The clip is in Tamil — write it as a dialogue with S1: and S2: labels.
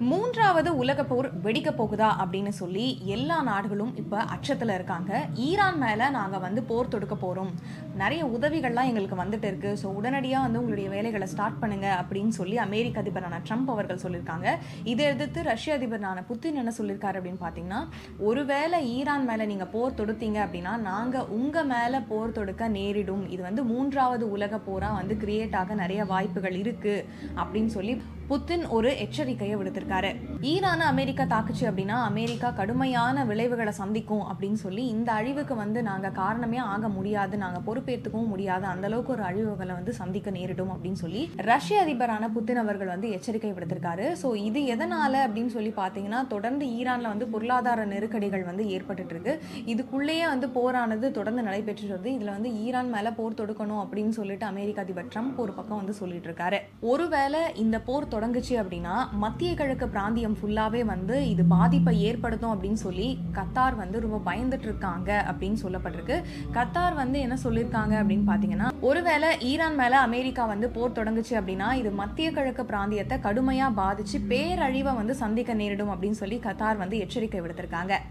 S1: மூன்றாவது உலக போர் வெடிக்க போகுதா அப்படின்னு சொல்லி எல்லா நாடுகளும் இப்ப அச்சத்துல இருக்காங்க. ஈரான் மேல நாங்க போர் தொடுக்க போறோம், நிறைய உதவிகள்லாம் எங்களுக்கு வந்துட்டு இருக்கு, ஸோ உடனடியா உங்களுடைய வேலைகளை ஸ்டார்ட் பண்ணுங்க அப்படின்னு சொல்லி அமெரிக்க அதிபரான ட்ரம்ப் அவர்கள் சொல்லியிருக்காங்க. இதை எதிர்த்து ரஷ்ய அதிபரான புத்தின் என்ன சொல்லியிருக்காரு அப்படின்னு பாத்தீங்கன்னா, ஒருவேளை ஈரான் மேல நீங்க போர் தொடுத்தீங்க அப்படின்னா நாங்க உங்க மேல போர் தொடுக்க நேரிடும், இது மூன்றாவது உலக போரா கிரியேட் ஆக நிறைய வாய்ப்புகள் இருக்கு அப்படின்னு சொல்லி புத்தின் ஒரு எச்சரிக்கையை விடுத்திருக்காரு. ஈரான அமெரிக்கா தாக்குச்சு அப்படின்னா அமெரிக்கா கடுமையான விளைவுகளை சந்திக்கும் அப்படின்னு சொல்லி, இந்த அழிவுக்கு நாங்க காரணமே ஆக முடியாது, நாங்க பொறுப்பேற்றுக்கவும் முடியாது, அந்த அளவுக்கு ஒரு அழிவுகளை சந்திக்க நேரிடும் அப்படின்னு சொல்லி ரஷ்ய அதிபரான புத்தின் அவர்கள் எச்சரிக்கை விடுத்திருக்காரு. ஸோ இது எதனால அப்படின்னு சொல்லி பார்த்தீங்கன்னா, தொடர்ந்து ஈரான்ல பொருளாதார நெருக்கடிகள் ஏற்பட்டு இருக்கு. இதுக்குள்ளேயே போரானது தொடர்ந்து நடைபெற்று வருது. இதுல ஈரான் மேல போர் தொடுக்கணும் அப்படின்னு சொல்லிட்டு அமெரிக்க அதிபர் ட்ரம்ப் ஒரு பக்கம் சொல்லிட்டு இருக்காரு. ஒருவேளை இந்த போர் தொடங்குச்சு அப்படின்னா மத்திய கிழக்கு பிராந்தியம் ஃபுல்லாவே இது பாதிப்பை ஏற்படுத்தும் அப்படின்னு சொல்லி கத்தார் ரொம்ப பயந்துட்டு இருக்காங்க அப்படின்னு சொல்லப்பட்டிருக்கு. கத்தார் என்ன சொல்லியிருக்காங்க அப்படின்னு பாத்தீங்கன்னா, ஒருவேளை ஈரான் மேல அமெரிக்கா போர் தொடங்குச்சு அப்படின்னா இது மத்திய கிழக்கு பிராந்தியத்தை கடுமையா பாதிச்சு பேரழிவை சந்திக்க நேரிடும் அப்படின்னு சொல்லி கத்தார் எச்சரிக்கை விடுத்திருக்காங்க.